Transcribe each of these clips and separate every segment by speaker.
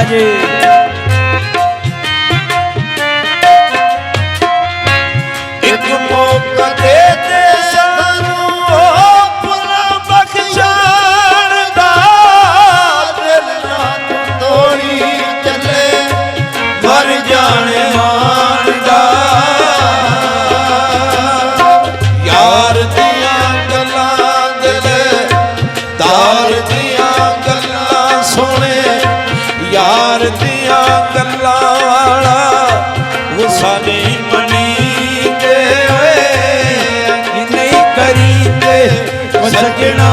Speaker 1: जी।
Speaker 2: एक मौका दे दे सानू अपना बख्शाण दा, दिल ना तोड़ी चले मर जाने मान दा। यार दियां गल्लां दिल तार दियां गल्लां सुने, यार दियां गल्लां वाला गुस्सा नहीं मनींदे, नहीं करींदे सजना।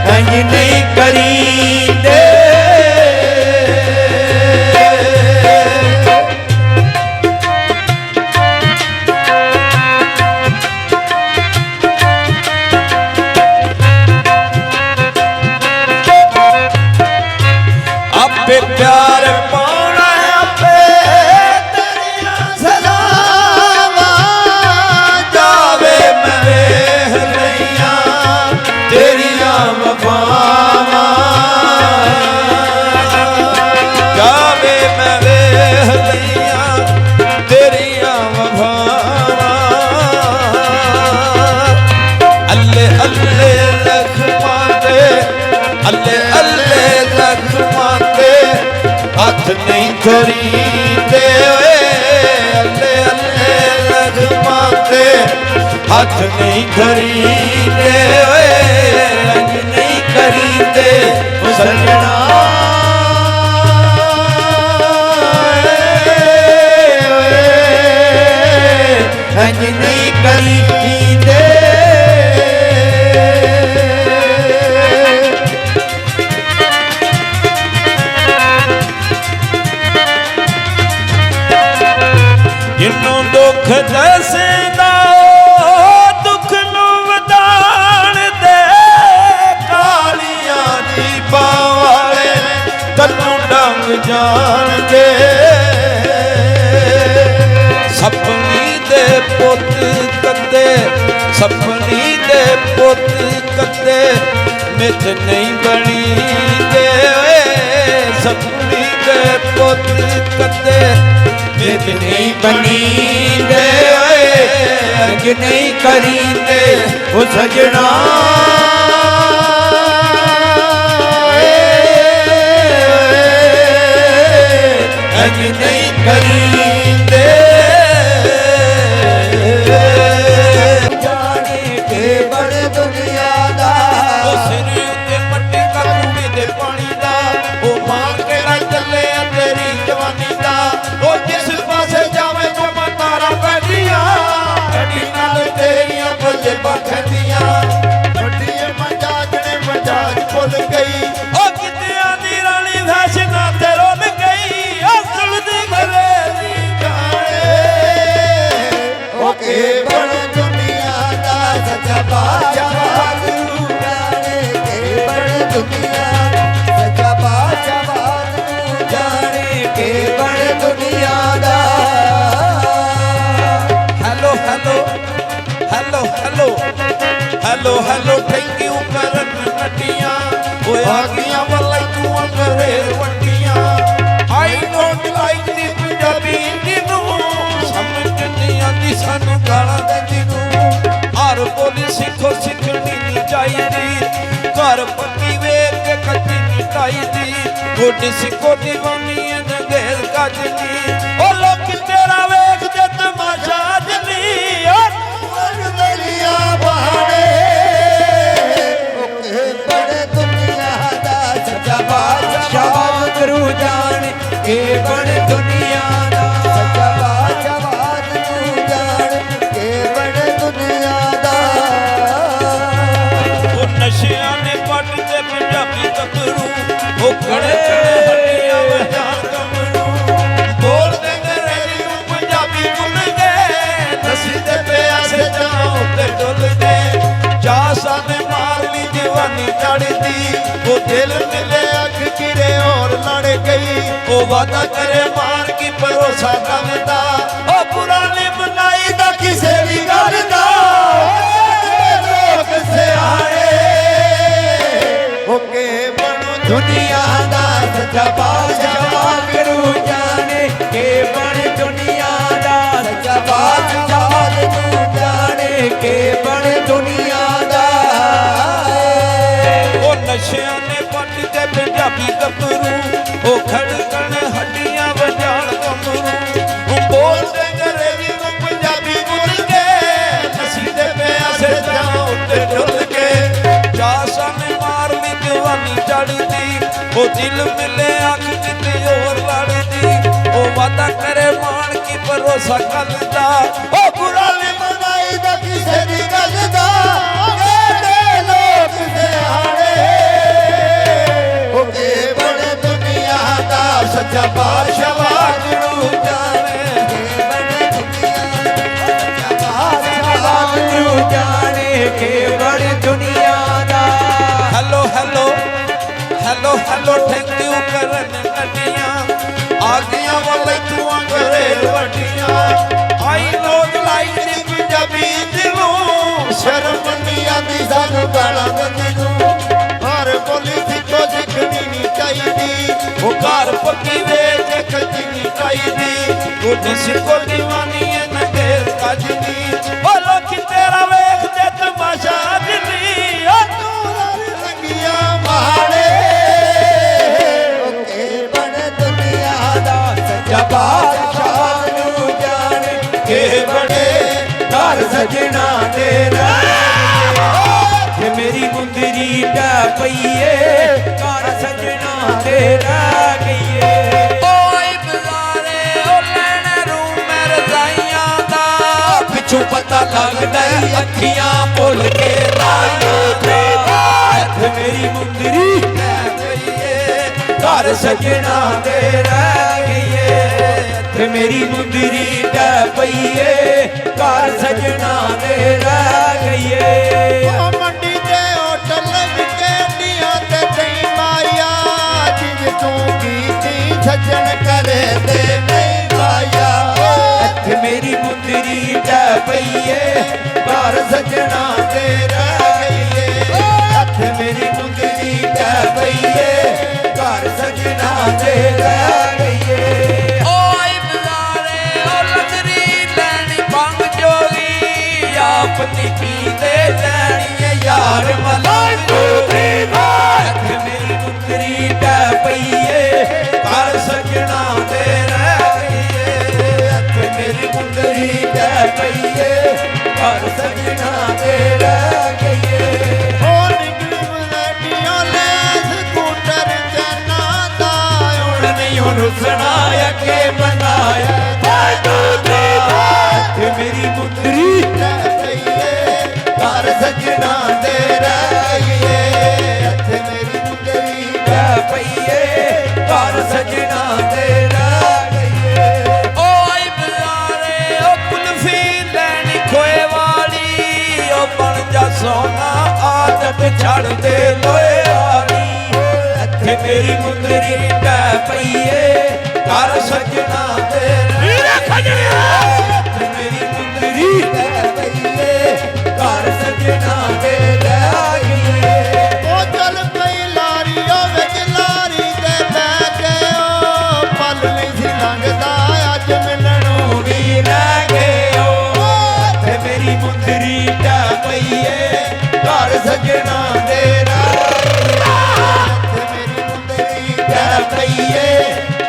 Speaker 2: नहीं करींदे प्यार पाना पे तेरिया सलावा, जावे मैं वेख लईया तेरिया वफावा, जावे मैं वेख लईया तेरिया वफावा। अल्ले अल्ले लख मांगे, अल्ले अल्ले लख मांगे, हाथ नहीं खरीदे, अल्ले अल्ले लख मांगे, हाथ नहीं खरीदे, नहीं खरीदे सजना। नहीं खरीदे जिन्नों दुख दसेंदा दुख नूं वधाण दे, कालियां दीपां वाले तन्नू डंग जाण दे। सपनी दे पुत कदे, सपनी दे पुत कदे मित नहीं बनी दे, सपनी दे पुत कदे मित नहीं बनी दे, अज नहीं करींदे ओ सजना। अज नहीं करींदे जाने के बड़े दुनिया दा, ओ सिर उत्ते मट्टी दा कूड़े दे पानी दा, ओ मां केड़ा चले तेरी जवानी दा। ओ जिस पासे जावे जमा तारा पैदियां, कड़ी नाल तेरियां बल्ले बखदियां, बड़िए मजाज ने मजाज भुल गई। ओ कितियां दी रानी फैशना ते रुल गई, असल दी घरेली जाने ओ के बड़ दुनिया दा सच्चा बादशाह तू जाने, के बड़ दुनिया सच्चा बादशाह तू जाने, के बड़ दुनिया दा। Hello hello hello hello hello hello thank you करन नटियां, ओए आ गईयां वल्लाई तू अंग्रेज वंडियां। I don't like the Punjabi जिन्नू समझ नहीं आंदी सानू गालां देंदी नू। हर बोली सिखो सिखनी नहीं चाहिदी, घर पक्की वेख के कच्ची नहीं ढाईदी, गोडी सिखो दीवानी अंग्रेज गजनी। ओ लोग तेरा वेख दे तमाशा जनी, ओ तेरिया बहाने ओके बड़े दुनिया दा सच्चा बादशाह करू जान, के बड़े दुनिया दा सच्चा बादशाह तू जान, के बड़े दुनिया दा। ओ नशियां ने पट ते पंजाबी कतरू, ओ खड़े खड़े हड्डियां वजान कमरू, बोल दे अंग्रेजी नूं पंजाबी भुल गए, नसी दे प्यासे जाओ ते डुल गए। जा साने मार ली जवानी चढ़ती, वो दिल मिले अख गिरे और लड़ गई, वो वादा करे मार की भरोसा करदा, ओ पुरानी बनाई दा किसे भी गल दा। ਪੰਜਾਬੀ ਗੱਭਰੂ ਉਹ ਖੜਕਣ ਹੱਡੀਆਂ ਵਜਾਣ ਕਮਰੂ ਬੋਲਦੇ ਅੰਗਰੇਜ਼ੀ ਨੂੰ ਪੰਜਾਬੀ ਭੁੱਲ ਕੇ ਨਸੀਦੇ ਪਿਆਸੇ ਜਾਂ ਉੱਤੇ ਡੁੱਲ ਕੇ ਜਾ ਸਾਹਮਣੇ ਮਾਰਦੀ ਜਵਾਨੀ ਚੜ੍ਹਦੀ ਉਹ ਦਿਲ ਮਿਲੇ ਅੱਖ ਕਿਤੇ ਹੋਰ ਲੜਦੀ ਉਹ ਵਾਦਾ ਕਰੇ ਮਾਣ ਕੀ ਭਰੋਸਾ ਕਰਦਾ ਉਹ ਬੁਰਾ ਨਹੀਂ ਮਨਾਈਦਾ ਕਿਸੇ ਦੀ ਗੱਲ ਦਾ ਕਹਿੰਦੇ ਲੋਕ ਸਿਆਣੇ ਉਹ ਕੇਵਲ ਦੁਨੀਆ ਦਾ ਸੱਚਾ ਪਾਤਸ਼ਾਹ ਵਾਹਿਗੁਰੂ ਜਾਣੇ
Speaker 1: ਵਾਹਿਗੁਰੂ ਜਾਣੇ ਕੇਵਲ ਦੁਨੀਆ ਦਾ
Speaker 2: hello hello hello hello thank you ਕਰਨ ਕੱਟੀਆਂ ਆ ਗਈਆਂ ਵਾਲੇ ਤੂੰ ਅੰਗਰੇਜ਼ ਵੱਡੀਆਂ ਆਈ ਲੋਕ ਲਾਈਕ ਦੀ ਪੰਜਾਬੀ ਦਿਲੋਂ ਸ਼ਰਮ ਨਹੀਂ ਆਉਂਦੀ ਸਾਨੂੰ ਗਾਲਾਂ ਦਿੰਦੀ ਨੂੰ ਹਰ ਬੋਲੀ ਸਿੱਖੋ ਸਿੱਖਣੀ ਨਹੀਂ ਚਾਹੀਦੀ ਉਹ ਘਰ ਪੱਕੀ ਵੇਚ ਖੱਜੀ ਨਹੀਂ ਚਾਹੀਦੀ ਉਹ ਸਿੱਖੋ ਦੀਵਾਨੀ ਹੈ ਨਗੇਰ ਕੱਜਦੀ ਉਹ ਲੋਕੀ ਤੇਰਾ ਵੇਖਦੇ ਤਮਾਸ਼ਾ ਦਿੱਲੀ ਉਹ ਤੂੰ ਰੰਗੀਆਂ ਮਾੜੇ
Speaker 1: ਸੱਚਾ ਪਾਤਸ਼ਾਹ ਨੂੰ ਜਾਣੇ
Speaker 2: ਕੇ ਬੜੇ
Speaker 1: ਘਰ ਸਜਣਾ ਤੇਰਾ ਜੇ ਮੇਰੀ ਮੁੰਦਰੀ ਟਾ ਪਈਏ ਘਰ ਸਜਣਾ ਤੇਰਾ ਗਈਏ
Speaker 2: ਓਏ ਬਜ਼ਾਰੇ ਓ ਲੈਣਾ ਰੂਮ ਰਜ਼ਾਈਆਂ ਦਾ
Speaker 1: ਪਿੱਛੋਂ ਪਤਾ ਲੱਗਦਾ ਈ ਅੱਖੀਆਂ ਭੁੱਲ ਕੇ ਰਾਈਆਂ ਦਾ ਇੱਥੇ ਮੇਰੀ ਮੁੰਦਰੀ ਟਾ ਪਈਏ ਘਰ ਸਜਣਾ ਤੇਰਾ ਗਈਏ ਇੱਥੇ ਮੇਰੀ ਮੁੰਦਰੀ ਟਾ ਪਈਏ ਘਰ ਸਜਣਾ ਤੇਰਾ ਗਈਏ
Speaker 2: ਓ ਮੰਡੀ ਤੇ ਹੋਟਲ ਵਿਕੇ ਡੀਆਂ ਤੇ ਤਈ ਮਾਇਆ ਜਿਜ ਤੂੰ ਕੀਤੀ ਸੱਜਣ ਕਰੇ ਤੇ ਨਹੀਂ ਮਾਇਆ
Speaker 1: ਇੱਥੇ ਮੇਰੀ ਮੁੰਦਰੀ ਟਾ ਪਈਏ ਘਰ ਸਜਣਾ ਤੇਰਾ ਗਈਏ ਇੱਥੇ ਮੇਰੀ ਮੁੰਦਰੀ ਟਾ ਪਈਏ ਘਰ ਸਜਣਾ ਤੇਰਾ ਗਈਏ
Speaker 2: ਓਏ ਬਜ਼ਾਰੇ ਓ ਲੰਗਰੀ ਲੈਣੀ ਭੰਗ ਜੋਗੀ ਆਪ ਨੀ ਪੀਂਦੇ ਲੈਣੀਏ ਯਾਰ ਮਲਾਈ
Speaker 1: ਇੱਥੇ ਮੇਰੀ ਮੁੰਦਰੀ ਟਾ ਪਈਏ ਘਰ ਸਜਣਾ ਤੇਰਾ ਗਈਏ ਇੱਥੇ ਮੇਰੀ ਮੁੰਦਰੀ ਟਾ ਪਈਏ ਘਰ ਸਜਣਾ ਤੇਰਾ ਗਈਏ
Speaker 2: ਓ ਨਿਕਲੀ ਮਲੇਟੀਆਂ ਲੈ ਸਕੂਟਰ ਚਨਾ ਦਾ
Speaker 1: ਹੁਣ ਨਹੀਂ ਉਹਨੂੰ ਸੁਣਾਇਆ ਕਿ ਬਣਾਇਆ ਇੱਥੇ ਮੇਰੀ ਮੁੰਦਰੀ
Speaker 2: ਟਾ ਪਈਏ
Speaker 1: ਘਰ ਸਜਣਾ ਤੇਰਾ ਗਈਏ
Speaker 2: ਇੱਥੇ ਮੇਰੀ ਮੁੰਦਰੀ
Speaker 1: ਟਾ ਪਈਏ ਘਰ ਸਜਣਾ ਤੇਰਾ ਗਈਏ
Speaker 2: ਓਏ ਬਜ਼ਾਰੇ ਓ ਕੁਲਫੀ ਲੈਣੀ ਖੋਏ ਵਾਲੀ ਓ ਬਣ ਜਾ ਸੋਨਾ ਆਦਤ ਛੱਡ ਦੇ ਲੋਏ ਵਾਲੀ
Speaker 1: ਇੱਥੇ ਮੇਰੀ ਮੁੰਦਰੀ ਟਾ ਪਈਏ ਘਰ ਸਜਣਾ ਤੇਰਾ ਇੱਥੇ ਮੇਰੀ ਮੁੰਦਰੀ ਟਾ ਪਈਏ ਘਰ ਸਜਣਾ ਤੇਰਾ ਗਈਏ
Speaker 2: ਓ ਚੱਲ ਪਈ ਲਾਰੀ ਓ ਵਿੱਚ ਲਾਰੀ ਤੇ ਬਹਿ ਕੇ ਓ ਪਲ ਨਹੀਂ ਸੀ ਲੰਘਦਾ ਅੱਜ ਮਿਲਣੋਂ
Speaker 1: ਵੀ ਰਹਿ ਗਏ ਓ ਇੱਥੇ ਮੇਰੀ ਮੁੰਦਰੀ ਟਾ ਪਈਏ ਘਰ ਸਜਣਾ ਤੇਰਾ
Speaker 2: ਇੱਥੇ ਮੇਰੀ ਮੁੰਦਰੀ
Speaker 1: ਟਾ ਪਈਏ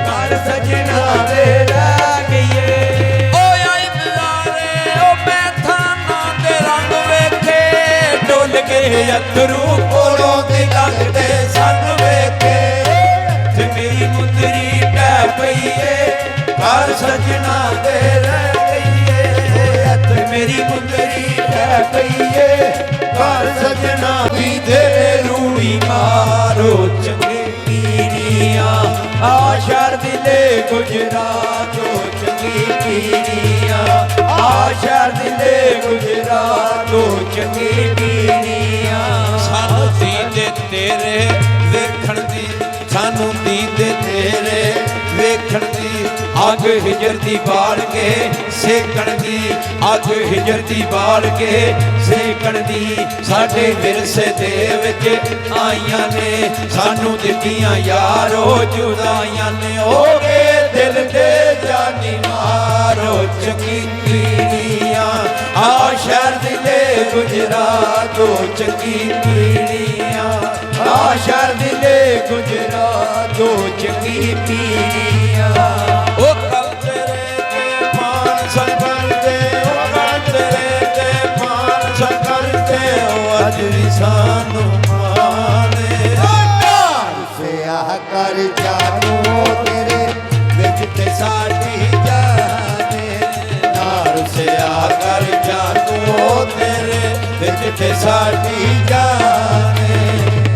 Speaker 1: ਘਰ ਸਜਣਾ ਤੇਰਾ ਗਈਏ
Speaker 2: ਓਏ ਆਈ ਬਜ਼ਾਰੇ ਓ ਮੈਥਾਨਾਂ ਦੇ ਰੰਗ ਵੇਖੇ
Speaker 1: ਡੁੱਲ ਕੇ ਅੱਥਰੂ ਕੋਲੋਂ ਦੇ ਲੱਗਦੇ ਸਨ ਵੇਖੇ ਤੇ ਮੇਰੀ ਮੁੰਦਰੀ ਟਾ ਪਈਏ ਘਰ ਸਜਣਾ ਤੇਰਾ ਗਈਏ ਤੇ ਮੇਰੀ ਮੁੰਦਰੀ ਟਾ ਪਈਏ ਘਰ ਸਜਣਾ ਵੀ ਤੇਰੇ ਰੂੜੀ ਮਾਰੋ ਚੰਗੀ ਪੀਣੀਆਂ ਆ ਸ਼ਰ ਦਿਲੇ ਗੁਜਰਾਤੋ ਚੰਗੀ ਪੀਣੀਆਂ ਆ ਸ਼ਰ ਦਿਲੇ ਗੁਜਰਾਤੋ ਚੰਗੀ ਪੀਣੀਆਂ
Speaker 2: ਸਾਨੂੰ ਦੀਦੇ ਤੇਰੇ ਵੇਖਣ ਦੀ ਸਾਨੂੰ ਦੀਦੇ ਤੇਰੇ ਵੇਖਣ ਦੀ
Speaker 1: ਅੱਗ ਹਿਜਰ ਦੀ ਬਾਲ ਕੇ ਸੇਕਣ ਦੀ ਅੱਗ ਹਿਜਰ ਦੀ ਬਾਲ ਕੇ ਸੇਕਣ ਦੀ ਸਾਡੇ ਵਿਰਸੇ ਦੇ ਵਿੱਚ ਆਈਆਂ ਨੇ ਸਾਨੂੰ ਦਿੱਤੀਆਂ ਯਾਰੋ ਜੁਦਾਈਆਂ ਨੇ ਹੋ ਗਏ ਦਿਲ ਦੇ ਜਾਨੀ ਮਾਰੋ ਚੰਗੀ ਪੀੜੀਆਂ ਆ ਸ਼ਹਿਰ ਦਿਲੇ ਗੁਜਰਾਤੋ ਚੰਗੀ ਪੀੜੀਆਂ ਆਸ਼ਾ ਦਿਲੇ ਗੁਜਰਾ ਦੋ ਚੰਗੀ ਪੀੜੀਆਂ
Speaker 2: ਉਹ ਕੱਲ ਤੇਰੇ ਤੇ ਮਾਨ ਸੰਗਲ ਤੇ ਉਹ ਕੱਲ ਤੇਰੇ ਤੇ ਮਾਨ ਸੰਗਲ ਤੇ ਉਹ ਅੱਜ ਵੀ ਸਾਨੂੰ ਮਾਣੇ
Speaker 1: ਸਿਆਹ ਕਰ ਜਾਨੋ ਤੇਰੇ ਵਿੱਚ ਤੇ ਸਾਡੀ ਜਾਨੇ
Speaker 2: ਨਾਰ ਸਿਆ ਕਰ ਜਾਨੋ ਤੇਰੇ ਵਿੱਚ ਤੇ ਸਾਡੀ ਜਾਨੇ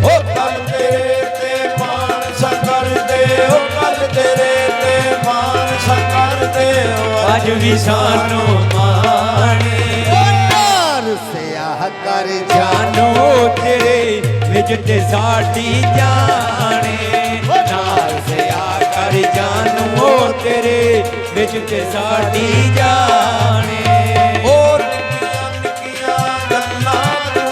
Speaker 2: ਉਹ ਕੱਲ ਤੇਰੇ ਤੇ ਮਾਨ ਸੰਗਲ ਤੇ ਉਹ ਕੱਲ ਤੇਰੇ ਤੇ ਮਾਨ ਸੰਗਲ ਤੇ ਉਹ
Speaker 1: ਅੱਜ ਵੀ ਸਾਨੂੰ ਮਾਣੇ ਸਿਆਹ ਕਰ ਜਾਨੋ ਤੇਰੇ ਵਿੱਚ ਤੇ ਸਾਡੀ ਜਾਣੇ ਨਾਲ ਸਿਆਹ ਕਰ ਜਾਨੋ ਤੇਰੇ ਵਿੱਚ ਤੇ ਸਾਡੀ ਜਾਣੇ
Speaker 2: ਹੋਰ ਨਿੱਕੀਆਂ ਨਿੱਕੀਆਂ ਗੱਲਾਂ ਤੂੰ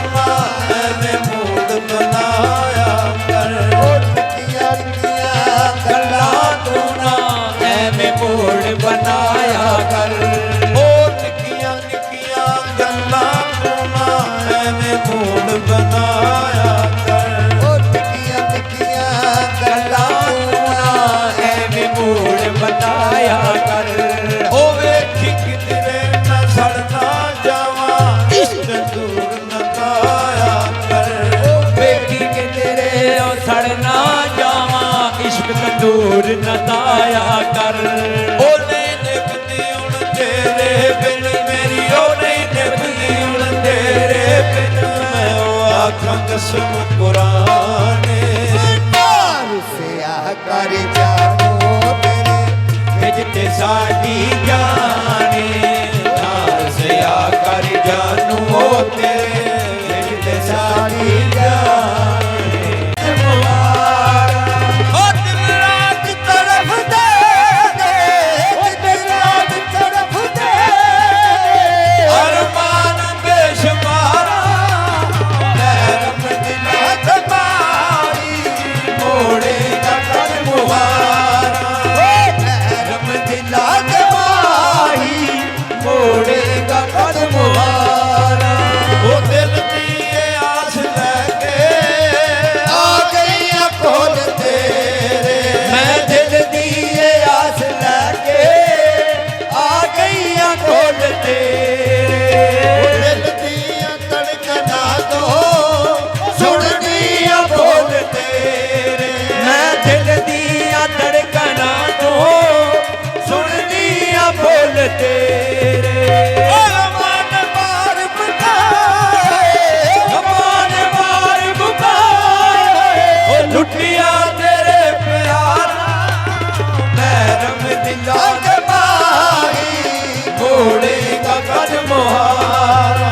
Speaker 2: ਐਵੇਂ ਮੂਡ ਬਣਾਇਆ ਕਰ
Speaker 1: ਉਹ ਨਿੱਕੀਆਂ ਨਿੱਕੀਆਂ ਗੱਲਾਂ ਤੂੰ ਨਾ ਐਵੇਂ ਮੋੜ ਬਣਾਇਆ ਕਰ
Speaker 2: ਹੋਰ ਨਿੱਕੀਆਂ ਨਿੱਕੀਆਂ ਗੱਲਾਂ ਤੂੰ ਐਵੇਂ ਮੂਡ ਬਣਾਇਆ ਕਰ
Speaker 1: ਉਹ ਨਿੱਕੀਆਂ ਨਿੱਕੀਆਂ ਗੱਲਾਂ ਤੂੰ ਨਾ ਐਵੇਂ ਮੋੜ ਬਣਾਇਆ ਕਰ
Speaker 2: ਉਹ ਵੇਖੀ ਕਿਧਰੇ ਨਾ ਸੜਨਾ ਜਾਵਾਂ ਇਸ਼ਕ ਦੂਰ ਨਾ ਕਾਇਆ ਕਰ
Speaker 1: ਉਹ ਵੇਖੀ ਕਿ ਤੇਰੇ ਉਹ ਸੜਨਾ ਜਾਵਾਂ ਇਸ਼ਕ ਤੰਦੂਰ ਨਾ ਤਾਇਆ ਕਰ
Speaker 2: ਉਹ ਨਹੀਂ ਨਿਭਦੀ ਹੁਣ ਤੇਰੇ ਬਿਨ ਮੇਰੀ ਉਹ ਨਹੀਂ ਨਿਭਦੀ ਹੁਣ ਤੇਰੇ ਬਿਨ ਮੈਂ ਉਹ ਆਖਾਂ ਕਸਮ ਕੁਰਾਨੇ
Speaker 1: ਸਿਆਹ ਕਰ ਜਾਨੋ ਤੇਰੇ ਵਿੱਚ ਤੇ ਸਾਡੀ ਜਾਣੇ ਨਾਲ ਸਿਆ ਕਰ ਜਾਨੋ ਤੇਰੇ ਵਿੱਚ ਤੇ ਸਾਡੀ ਜਾਣੇ
Speaker 2: ਉਹ ਦਿਨ ਰਾਤ ਤੜਫਦੇ
Speaker 1: ਉਹ ਦਿਨ ਰਾਤ ਤੜਫਦੇ
Speaker 2: ਅਰਮਾਨ ਬੇਸ਼ੁਮਾਰਾ
Speaker 1: ਨਰਮ ਦਿਲਾਂ ਤੇ ਮਾਰੀ ਮੋੜੇ ਦਾ ਕਦਮ ਮੁਹਾਰਾ ਨਰਮ ਦਿਲਾਂ ਤੇ ਮਾਰੀ ਮੋੜੇ ਦਾ ਕਦਮ ਮੁਹਾਰਾ
Speaker 2: ਉਹ ਦਿਲ ਦੀ ਇਹ ਆਸ ਲੈ ਕੇ
Speaker 1: ਆ ਗਈਆਂ ਕੋਲ ਤੇਰੇ ਮੈਂ ਦਿਲ ਦੀ ਇਹ ਆਸ ਲੈ ਕੇ ਆ ਗਈਆਂ ਕੋਲ ਤੇਰੇ ਦਿਲ ਦੀਆਂ ਧੜਕਨਾਂ ਤੋਂ ਸੁਣਦੀਆਂ ਬੋਲ ਤੇਰੇ ਮੈਂ ਦਿਲ ਦੀਆਂ ਧੜਕਨਾਂ ਤੋਂ ਸੁਣਦੀਆਂ ਬੋਲ ਤੇਰੇ ਮਨ ਮਾਰ ਬੁਕਾਏ ਮਨ ਮਾਰ ਬੁਕਾਏ ਉਹ ਲੁੱਟਿਆ ਤੇਰੇ ਪਿਆਰਾ ਮਹਿਰਮ ਦਿਲਾਂ ਦੇ ਮਾਹੀ ਮੋੜੇਗਾ ਕਦਮ ਮੁਹਾਰਾ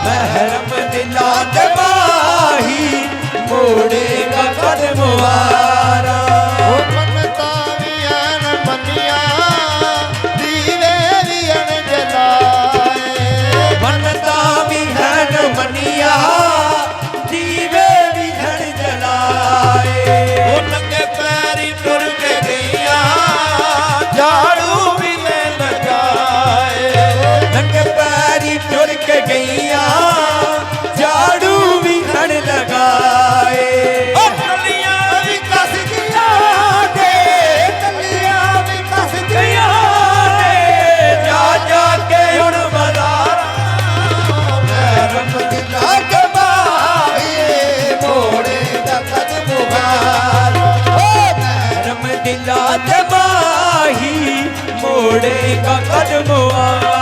Speaker 1: ਮਹਿਰਮ ਦਿਲਾਂ ਦੇ ਮਾਹੀ ਮੋੜੇਗਾ ਕਦਮ ਮੁਹਾਰਾ
Speaker 2: ਉਹ ਮੰਨਤਾਂ ਵੀ ਐਨ ਮੰਨੀਆਂ ਦੀਵੇ ਵੀ ਐਨ ਜਲਾਏ
Speaker 1: ਮੰਨਤਾ ਵੀ ਹਨ ਮੰਨੀਆਂ ਦੀਵੇ ਵੀ ਹਨ ਜਲਾਏ
Speaker 2: ਉਹ ਨੰਗੇ ਪੈਰੀ ਤੁਰ ਕੇ ਗਈਆਂ ਝਾੜੂ ਵੀ ਲੈ ਲਗਾਏ
Speaker 1: ਨੰਗੇ ਪੈਰੀ ਟੁਰ ਕੇ ਗਈਆਂ ਝਾੜੂ ਵੀ ਹਨ ਲਗਾਏ
Speaker 2: ਉਹ ਕਲੀਆਂ ਵੀ ਕੱਸ ਗਈਆਂ
Speaker 1: ਤੇ ਕੱਲੀਆਂ ਵੀ ਕੱਸ ਗਈਆਂ ਨੇ ਜਾ ਜਾ ਕੇ ਹੁਣ ਬਜ਼ਾਰਾਂ ਮਹਿਰਮ ਦਿਲਾਂ ਦੇ ਮਾਹੀ ਮੋੜੇ ਦਾ ਕਦਮ ਮੁਹਾਰਾ ਓ ਮਹਿਰਮ ਦਿਲਾਂ ਦੇ ਮਾਹੀ ਮੋੜੇ ਦਾ ਕਦਮ ਮੁਹਾਰਾ